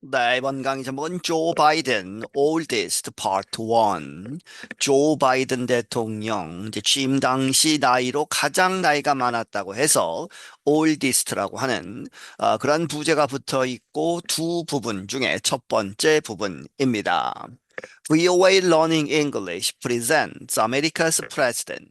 네, 이번 강의 제목은 조 바이든 oldest part 1. 조 바이든 대통령 이제 취임 당시 나이로 가장 나이가 많았다고 해서 oldest라고 하는 그런 부제가 붙어 있고 두 부분 중에 첫 번째 부분입니다. VOA Learning English presents America's President.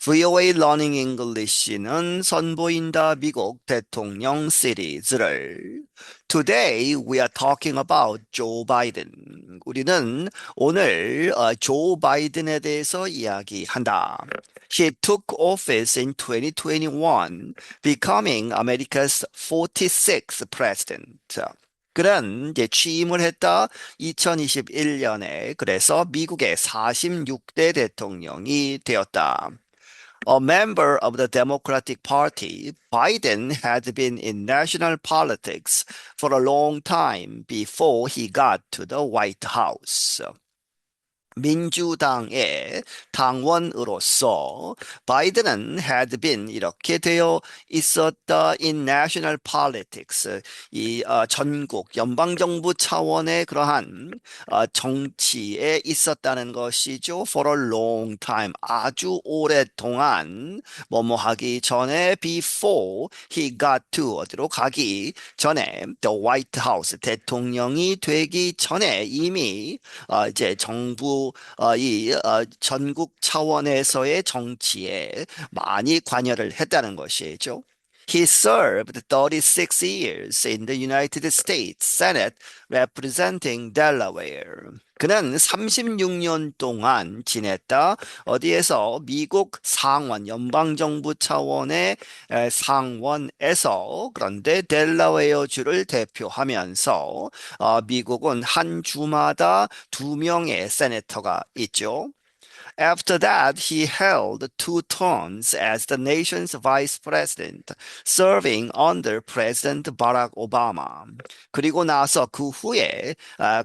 VOA Learning English는 선보인다 미국 대통령 시리즈를 Today we are talking about Joe Biden. 우리는 오늘 조 바이든에 대해서 이야기한다. He took office in 2021, becoming America's 46th president. 그는 이제 취임을 했다 2021년에 그래서 미국의 46대 대통령이 되었다. A member of the Democratic Party, Biden had been in national politics for a long time before he got to the White House. 민주당의 당원으로서 바이든은 had been 이렇게 되어 있었다 in national politics 이 전국 연방정부 차원의 그러한 정치에 있었다는 것이죠. For a long time 아주 오랫동안 뭐뭐 하기 전에 before he got to 어디로 가기 전에 the White House 대통령이 되기 전에 이미 이제 정부 이 전국 차원에서의 정치에 많이 관여를 했다는 것이죠. He served 36 years in the United States Senate representing Delaware. 그는 36년 동안 지냈다. 어디에서? 미국 상원, 연방정부 차원의 상원에서 그런데 델라웨어주를 대표하면서 미국은 한 주마다 두 명의 세네터가 있죠. After that, he held two terms as the nation's vice president, serving under President Barack Obama. 그리고 나서 그 후에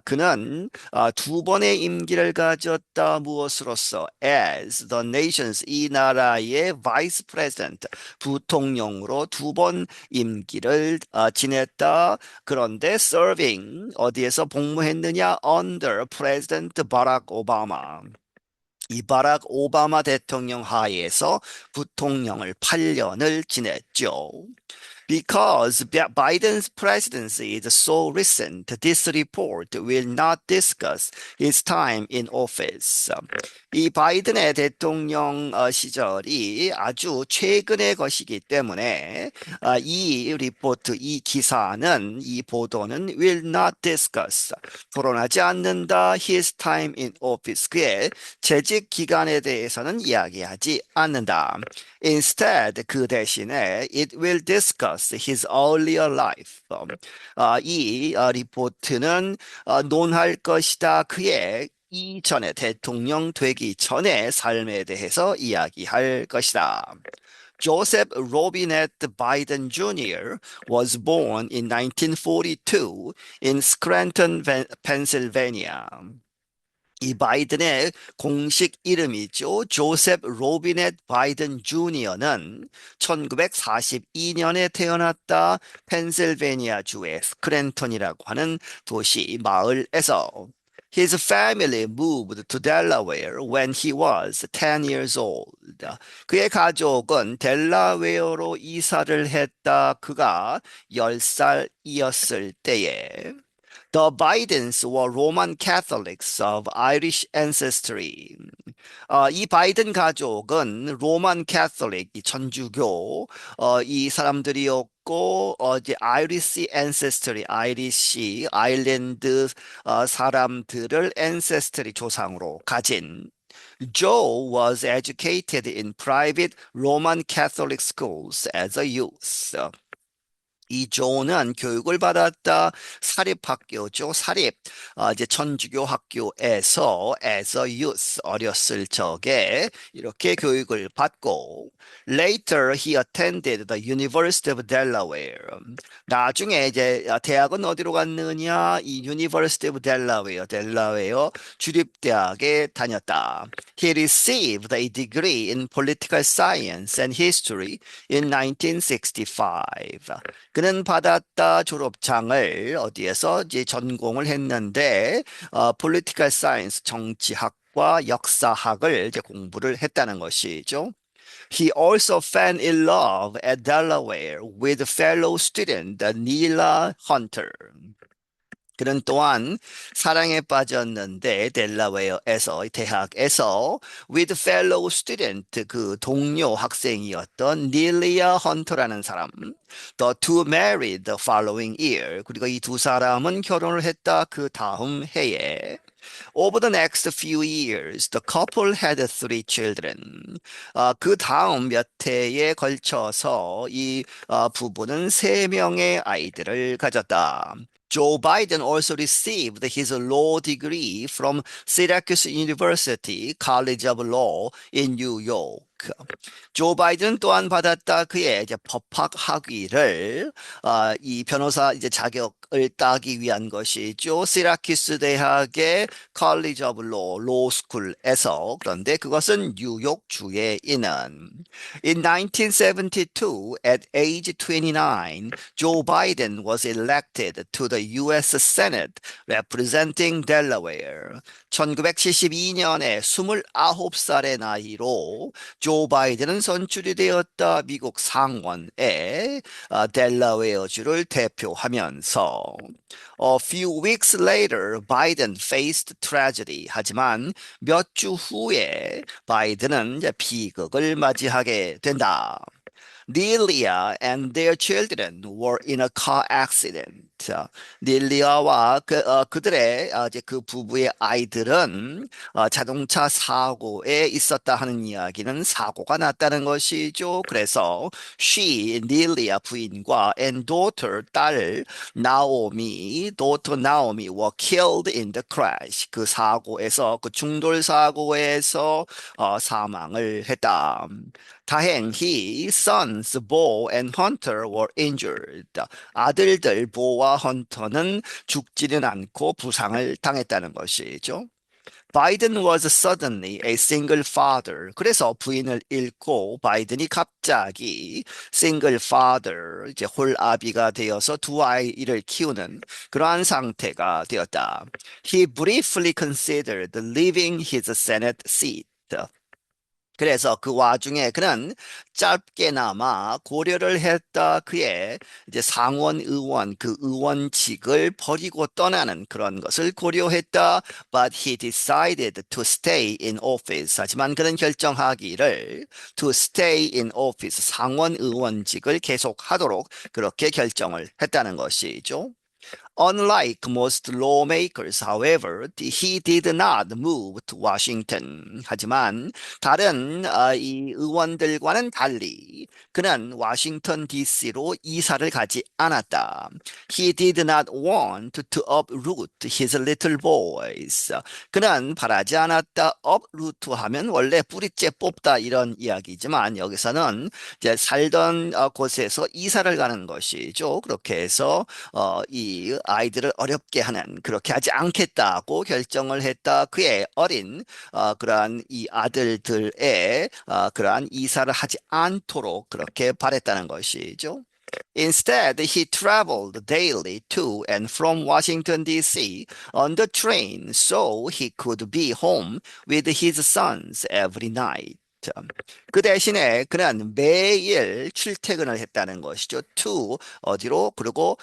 그는 두 번의 임기를 가졌다. 무엇으로서? As the nation's 이 나라의 vice president, 부통령으로 두 번 임기를 지냈다. 그런데 serving 어디에서 복무했느냐? Under President Barack Obama. 이 바락 오바마 대통령 하에서 부통령을 8년을 지냈죠. Because Biden's presidency is so recent, this report will not discuss his time in office. 이 바이든의 대통령 시절이 아주 최근의 것이기 때문에 이 리포트, 이 기사는, 이 보도는 will not discuss, 토론하지 않는다. His time in office, 그의 재직 기간에 대해서는 이야기하지 않는다. Instead, 그 대신에 it will discuss his earlier life. 이 리포트는 논할 것이다. 그의 이전에 대통령 되기 전의 삶에 대해서 이야기할 것이다. Joseph Robinette Biden Jr. was born in 1942 in Scranton, Pennsylvania. 이 바이든의 공식 이름이죠. 조셉 로비넷 바이든 주니어는 1942년에 태어났다. 펜실베니아 주의 스크랜턴이라고 하는 도시 마을에서 His family moved to Delaware when he was 10 years old. 그의 가족은 델라웨어로 이사를 했다. 그가 10살이었을 때에 The Bidens were Roman Catholics of Irish ancestry. 이 바이든 가족은 로만 캐톨릭, 이 천주교, 이 사람들이었고, 이제 아이리시 ancestry, 아이리시, 아일랜드 사람들을 ancestry 조상으로 가진 Joe was educated in private Roman Catholic schools as a youth. 이 조는 교육을 받았다. 사립학교죠. 사립 이제 천주교 학교에서 as a youth 어렸을 적에 이렇게 교육을 받고 later he attended the University of Delaware. 나중에 이제 대학은 어디로 갔느냐? 이 University of Delaware, 델라웨어 주립대학에 다녔다. He received a degree in political science and history in 1965. 그는 받았다 졸업장을 어디에서 이제 전공을 했는데 political science 정치학과 역사학을 이제 공부를 했다는 것이죠. He also fell in love at Delaware with fellow student Nila Hunter. 그는 또한 사랑에 빠졌는데 델라웨어에서 대학에서 with fellow student 그 동료 학생이었던 닐리아 헌터라는 사람. The two married the following year. 그리고 이 두 사람은 결혼을 했다 그 다음 해에. Over the next few years, the couple had three children. 그 다음 몇 해에 걸쳐서 이 부부는 세 명의 아이들을 가졌다. Joe Biden also received his law degree from Syracuse University College of Law in New York. 조 바이든 또한 받았다 그의 이제 법학 학위를 이 변호사 이제 자격을 따기 위한 것이죠. 시라키스 대학의 College of Law, Law School에서 그런데 그것은 뉴욕 주에 있는 In 1972, at age 29, Joe Biden was elected to the U.S. Senate representing Delaware. 1972년에 29살의 나이로 조 바이든은 선출이 되었다. 미국 상원에 델라웨어주를 대표하면서 A few weeks later, Biden faced tragedy. 하지만 몇 주 후에 바이든은 이제 비극을 맞이하게 된다. Nelia and their children were in a car accident. 닐리아와 그들의 이제 그 부부의 아이들은 자동차 사고에 있었다 하는 이야기는 사고가 났다는 것이죠. 그래서 she, 닐리아 부인과 and daughter, 딸 나오미, daughter 나오미 were killed in the crash. 그 사고에서 그 충돌 사고에서 사망을 했다. 다행히 sons Bo and Hunter were injured. 아들들 보와 헌터는 죽지는 않고 부상을 당했다는 것이죠. Biden was suddenly a single father. 그래서 부인을 잃고 바이든이 갑자기 single father, 이제 홀아비가 되어서 두 아이를 키우는 그러한 상태가 되었다. He briefly considered leaving his Senate seat. 그래서 그 와중에 그는 짧게나마 고려를 했다. 그의 이제 상원 의원 그 의원직을 버리고 떠나는 그런 것을 고려했다. But he decided to stay in office. 하지만 그는 결정하기를 to stay in office 상원 의원직을 계속하도록 그렇게 결정을 했다는 것이죠. Unlike most lawmakers, however, he did not move to Washington. 하지만 다른 이 의원들과는 달리 그는 워싱턴 DC로 이사를 가지 않았다. He did not want to uproot his little boys. 그는 바라지 않았다. uproot 하면 원래 뿌리째 뽑다 이런 이야기지만 여기서는 이제 살던 곳에서 이사를 가는 것이죠. 그렇게 해서 이 아이들을 어렵게 하는 그렇게 하지 않겠다고 결정을 했다. 그의 어린 그러한 이 아들들의 그러한 이사를 하지 않도록 그렇게 바랬다는 것이죠. Instead, he traveled daily to and from Washington, D.C. on the train so he could be home with his sons every night. 그 대신에 그는 매일 출퇴근을 했다는 것이죠. to 어디로 그리고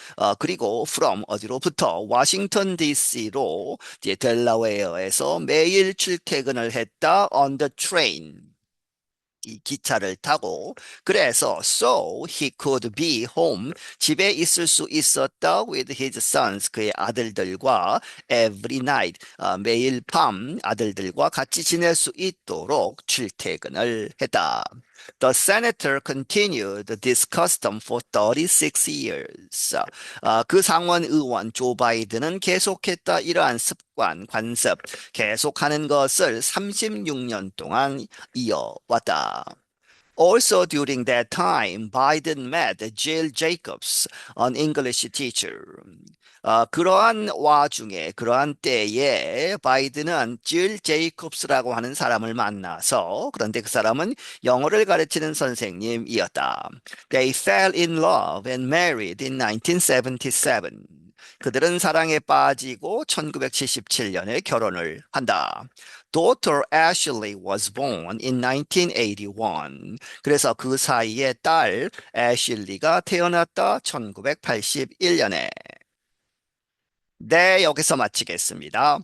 from 어디로부터 워싱턴 DC로 이제 델라웨어에서 매일 출퇴근을 했다. on the train. 이 기차를 타고 그래서 so he could be home 집에 있을 수 있었다 with his sons 그의 아들들과 every night 매일 밤 아들들과 같이 지낼 수 있도록 출퇴근을 했다. The senator continued this custom for 36 years. 그 상원 의원 조 바이든은 계속했다 이러한 습관, 관습, 계속하는 것을 36년 동안 이어왔다. Also during that time, Biden met Jill Jacobs, an English teacher. 그러한 와중에, 그러한 때에 바이든은 질 제이콥스라고 하는 사람을 만나서, 그런데 그 사람은 영어를 가르치는 선생님이었다. They fell in love and married in 1977. 그들은 사랑에 빠지고 1977년에 결혼을 한다. Daughter Ashley was born in 1981. 그래서 그 사이에 딸 애슐리가 태어났다. 1981년에. 네, 여기서 마치겠습니다.